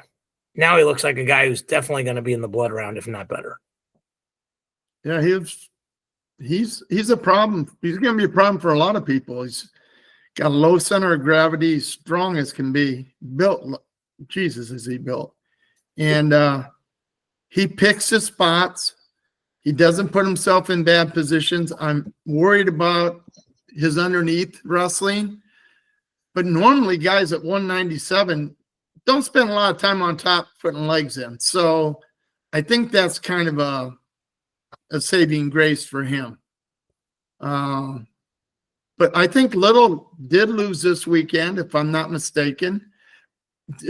Now he looks like a guy who's definitely going to be in the blood round, if not better. Yeah, he's a problem. He's going to be a problem for a lot of people. He's got a low center of gravity, he's strong as can be. Built, Jesus, is he built? And he picks his spots. He doesn't put himself in bad positions. I'm worried about his underneath wrestling. But normally guys at 197 don't spend a lot of time on top putting legs in. So I think that's kind of a saving grace for him. But I think Little did lose this weekend, if I'm not mistaken.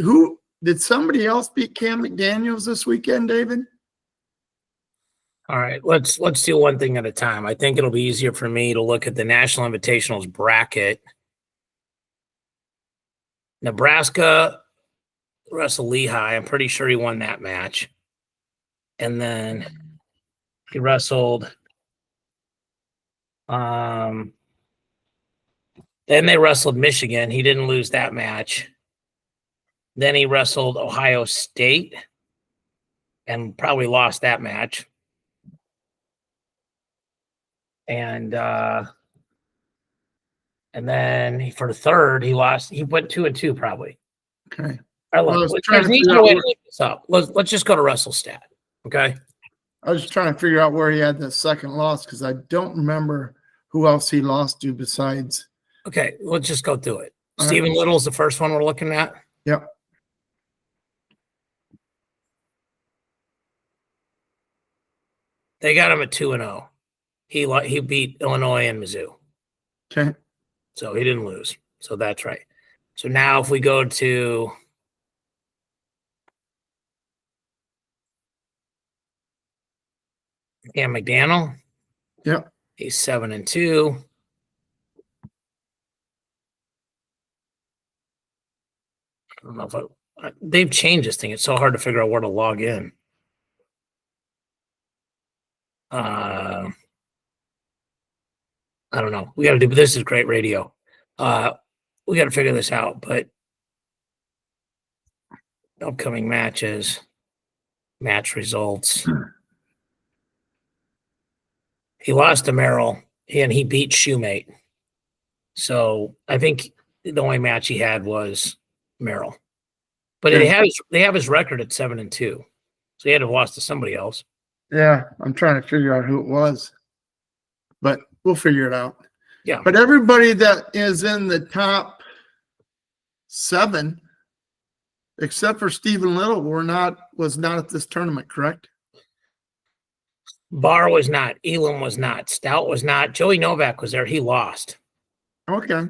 Who did somebody else beat Cam McDaniels this weekend, David? All right, let's do one thing at a time. I think it'll be easier for me to look at the National Invitationals bracket. Nebraska wrestled Lehigh. I'm pretty sure he won that match. And then he wrestled then they wrestled Michigan. He didn't lose that match. Then he wrestled Ohio State and probably lost that match. And then for the third, he lost. He went 2-2 probably. Okay. All right, let's just go to WrestleStat. Okay. I was just trying to figure out where he had the second loss because I don't remember who else he lost to besides. Okay, let's just go through it. All Stephen right. Little's the first one we're looking at. Yep. They got him at 2-0. He beat Illinois and Mizzou. Okay. So he didn't lose. So that's right. So now if we go to Cam McDaniel, Yep. he's 7-2. I don't know if they've changed this thing. It's so hard to figure out where to log in. I don't know. We got to do, but this is great radio. We got to figure this out, but upcoming matches, match results. He lost to Merrill and he beat Shoemate. So I think the only match he had was Merrill. But they have his record at 7-2. So he had to have lost to somebody else. Yeah, I'm trying to figure out who it was, but we'll figure it out. Yeah. But everybody that is in the top 7, except for Stephen Little, was not at this tournament, correct? Barr was not. Elam was not. Stout was not. Joey Novak was there. He lost. Okay.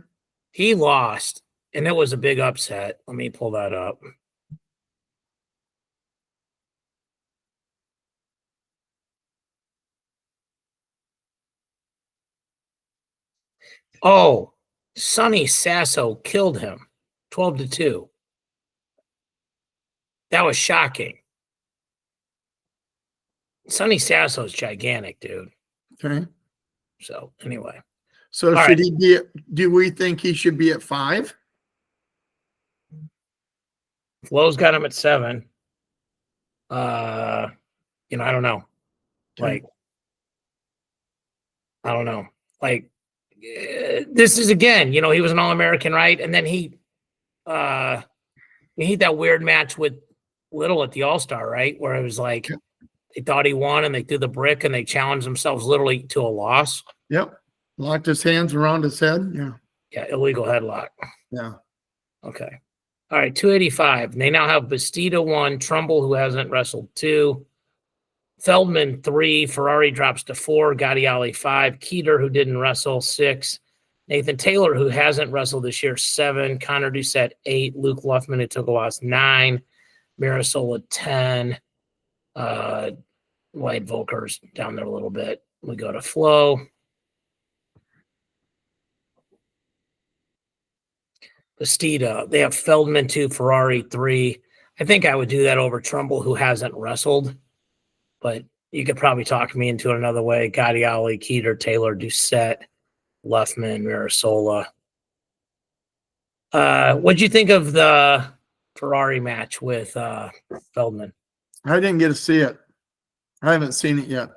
He lost, and it was a big upset. Let me pull that up. Oh, Sonny Sasso killed him 12-2. That was shocking. Sonny Sasso's gigantic, dude. Okay. So anyway. So All should right. he be do we think he should be at 5? Flo's got him at 7. I don't know. Okay. I don't know. This is again, he was an All-American, right? And then he had that weird match with Little at the All-Star, right? Where it was like they thought he won and they threw the brick and they challenged themselves literally to a loss. Yep. Locked his hands around his head. Yeah. Yeah, illegal headlock. Yeah. Okay. All right, 285. They now have Bastida 1, Trumbull, who hasn't wrestled 2, Feldman 3, Ferrari drops to 4, Gadiali 5, Keeter, who didn't wrestle 6, Nathan Taylor, who hasn't wrestled this year 7, Connor Doucette 8, Luke Luffman, who took a loss 9, Marisola 10, White Volker's down there a little bit. We go to Flo. Bastida, they have Feldman 2, Ferrari 3. I think I would do that over Trumbull, who hasn't wrestled, but you could probably talk me into it another way. Gadiali, Keeter, Taylor, Doucette. Luffman, Mirasola. What'd you think of the Ferrari match with Feldman? I didn't get to see it. I haven't seen it yet.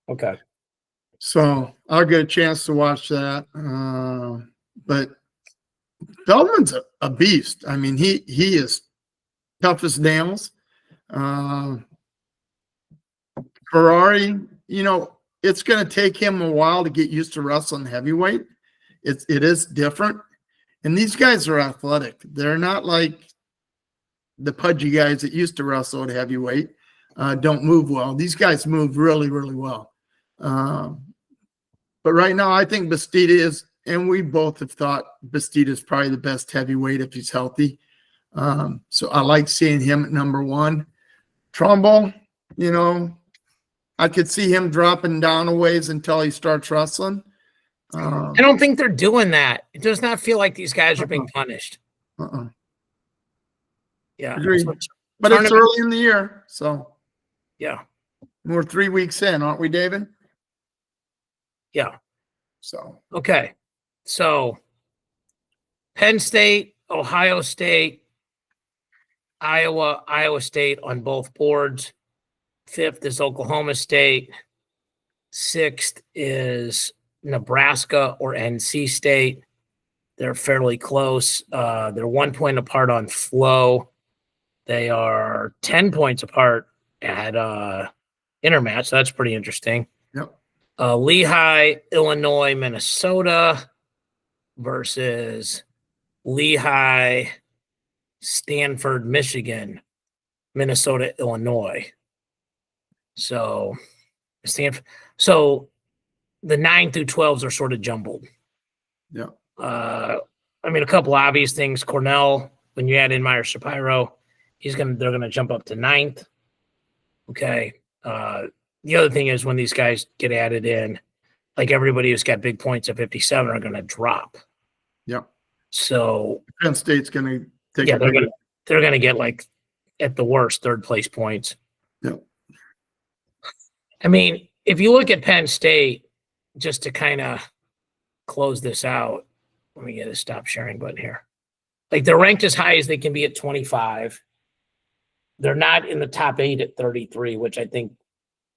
Okay. So I'll get a chance to watch that. But Feldman's a beast. I mean, he is tough as nails. Ferrari, it's going to take him a while to get used to wrestling heavyweight. It is different. And these guys are athletic. They're not like the pudgy guys that used to wrestle at heavyweight. Don't move well. These guys move really, really well. But right now, I think Bastida is, and we both have thought Bastida is probably the best heavyweight if he's healthy. So I like seeing him at number one. Trumbull, I could see him dropping down a ways until he starts wrestling. I don't think they're doing that. It does not feel like these guys are being punished. Yeah. Agreed. But it's early in the year, so. Yeah. We're 3 weeks in, aren't we, David? Yeah. So. Okay. So Penn State, Ohio State, Iowa State on both boards. 5th is Oklahoma State. 6th is Nebraska or NC State. They're fairly close. They're 1 point apart on flow. They are 10 points apart at intermatch. So that's pretty interesting. Yep. Lehigh, Illinois, Minnesota versus Lehigh, Stanford, Michigan, Minnesota, Illinois. So Stanford. So the 9 through 12s are sort of jumbled. Yeah. I mean, a couple obvious things. Cornell, when you add in Meyer Shapiro, they're gonna jump up to 9th. Okay. The other thing is when these guys get added in, like everybody who's got big points at 57 are gonna drop. Yeah. So Penn State's gonna take. Yeah, they're gonna get like at the worst 3rd place points. Yeah. I mean, if you look at Penn State, just to kind of close this out, let me get a stop sharing button here. Like they're ranked as high as they can be at 25. They're not in the top 8 at 33, which I think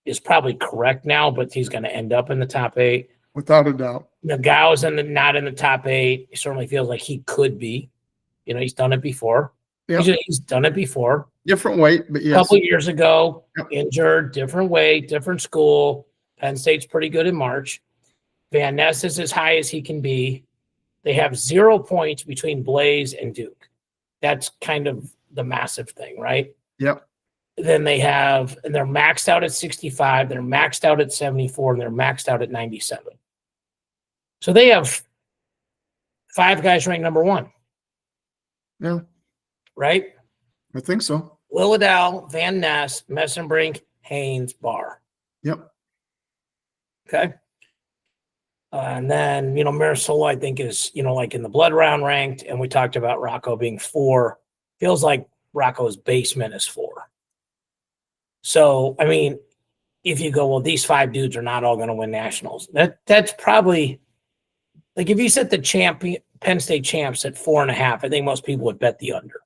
is probably correct now, but he's going to end up in the top 8. Without a doubt. Nagau's not in the top 8. He certainly feels like he could be. He's done it before. Yep. He's done it before. Different weight, but yes. A couple years ago, Yep. Injured, different weight, different school. Penn State's pretty good in March. Van Ness is as high as he can be. They have 0 points between Blaze and Duke. That's kind of the massive thing, right? Yep. Then they're maxed out at 65, they're maxed out at 74, and they're maxed out at 97. So they have 5 guys ranked number 1. Yeah. Right? I think so. Lilledahl, Van Ness, Mesenbrink, Haynes, Barr. Yep. Okay. And then, Mirasola, I think, is, like in the blood round ranked. And we talked about Rocco being 4. Feels like Rocco's basement is 4. So, I mean, if you go, well, these 5 dudes are not all going to win nationals. That's probably, like, if you set the Penn State champs at 4.5, I think most people would bet the under.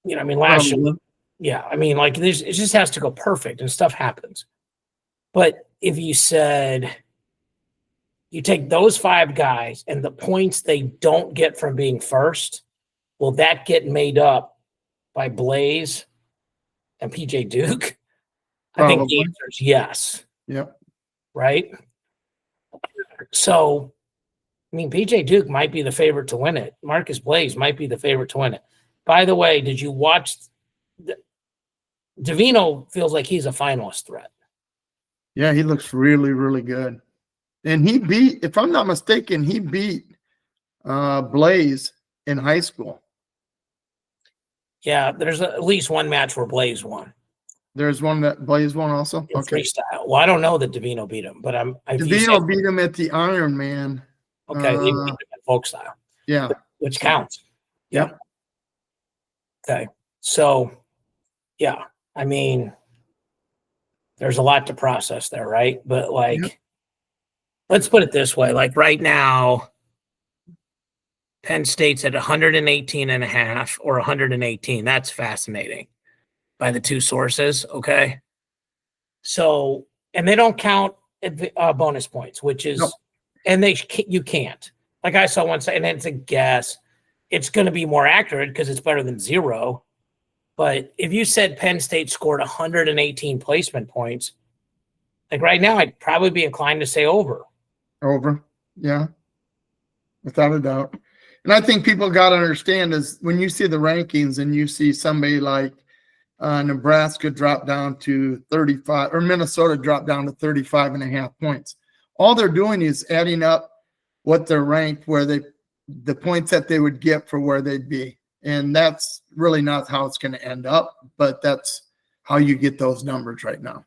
Last year, yeah, like it just has to go perfect and stuff happens. But if you said you take those 5 guys and the points they don't get from being first, will that get made up by Blaze and PJ Duke? I think the answer is yes. Yep. Right? So, PJ Duke might be the favorite to win it. Marcus Blaze might be the favorite to win it. By the way, did you watch Davino feels like he's a finalist threat. Yeah, he looks really, really good. And he beat, if I'm not mistaken, Blaze in high school. Yeah, there's at least one match where Blaze won. There's one that Blaze won also? In freestyle. Well, I don't know that Davino beat him, but Davino beat him at the Iron Man. Okay, he beat him at folk style. Yeah. Which counts. Yep. Okay. So, yeah, there's a lot to process there, right? But let's put it this way. Like right now, Penn State's at 118 and a half or 118. That's fascinating by the two sources. Okay. So, and they don't count bonus points, which is, Nope. and you can't. Like I saw one say, and it's a guess. It's going to be more accurate because it's better than 0. But if you said Penn State scored 118 placement points, like right now, I'd probably be inclined to say over. Over. Yeah. Without a doubt. And I think people got to understand is when you see the rankings and you see somebody like Nebraska drop down to 35 or Minnesota drop down to 35 and a half points. All they're doing is adding up what they're ranked, where the points that they would get for where they'd be. And that's really not how it's going to end up, but that's how you get those numbers right now.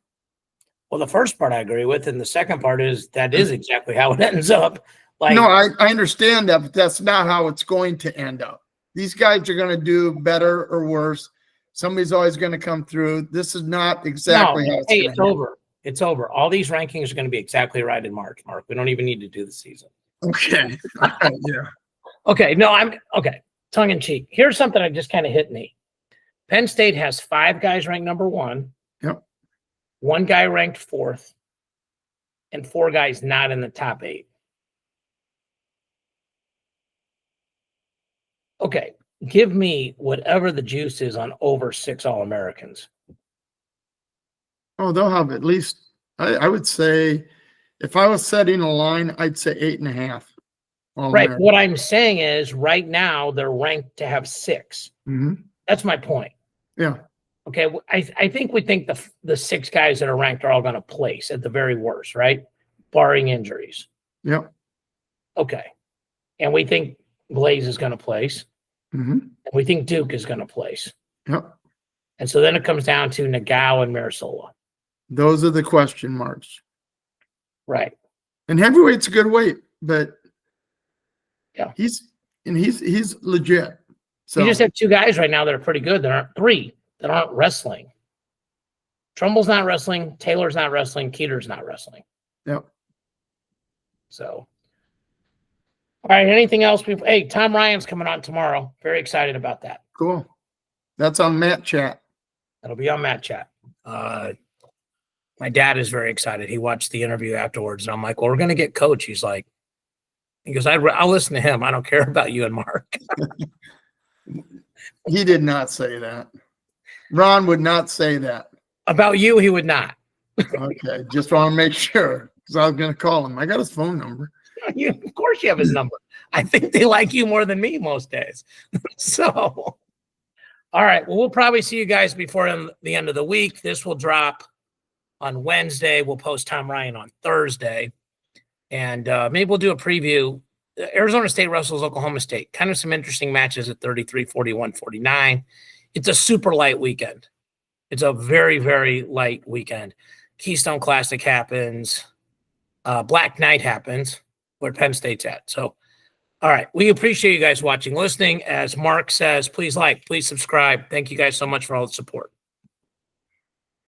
Well, the first part I agree with, and the second part is that is exactly how it ends up. Like, no, I understand that, but that's not how it's going to end up. These guys are going to do better or worse. Somebody's always going to come through. This is not exactly how it's it's over. It's over. All these rankings are going to be exactly right in March, Mark. We don't even need to do the season. Okay. Yeah. Okay. No, okay. Tongue in cheek. Here's something that just kind of hit me. Penn State has 5 guys ranked number 1. Yep. 1 guy ranked 4th, and 4 guys not in the top 8. Okay. Give me whatever the juice is on over 6 All-Americans. Oh, they'll have at least, I would say, if I was setting a line, I'd say 8.5. Right. What I'm saying is right now they're ranked to have 6. Mm-hmm. That's my point. Yeah. Okay. I think we think the 6 guys that are ranked are all going to place at the very worst, right? Barring injuries. Yep. Okay. And we think Blaze is going to place. Mm-hmm. And we think Duke is going to place. Yep. And so then it comes down to Nagao and Marisola. Those are the question marks. Right. And heavyweight's a good weight, but yeah, he's legit. So you just have 2 guys right now that are pretty good. There aren't 3 that aren't wrestling. Trumbull's not wrestling. Taylor's not wrestling. Keeter's not wrestling. Yep. So, all right. Anything else? Hey, Tom Ryan's coming on tomorrow. Very excited about that. Cool. That's on Matt Chat. That'll be on Matt Chat. My dad is very excited. He watched the interview afterwards, and I'm like, well, we're going to get Coach. He goes, I'll listen to him. I don't care about you and Mark. He did not say that. Ron would not say that. About you, he would not. Okay. Just want to make sure, because I was going to call him. I got his phone number. Of course you have his number. I think they like you more than me most days. So, all right. Well, we'll probably see you guys before the end of the week. This will drop on Wednesday. We'll post Tom Ryan on Thursday. And maybe we'll do a preview. Arizona State wrestles Oklahoma State. Kind of some interesting matches at 33, 41, 49. It's a super light weekend. It's a very, very light weekend. Keystone Classic happens. Black Knight happens where Penn State's at. So, all right. We appreciate you guys watching, listening. As Mark says, please like, please subscribe. Thank you guys so much for all the support.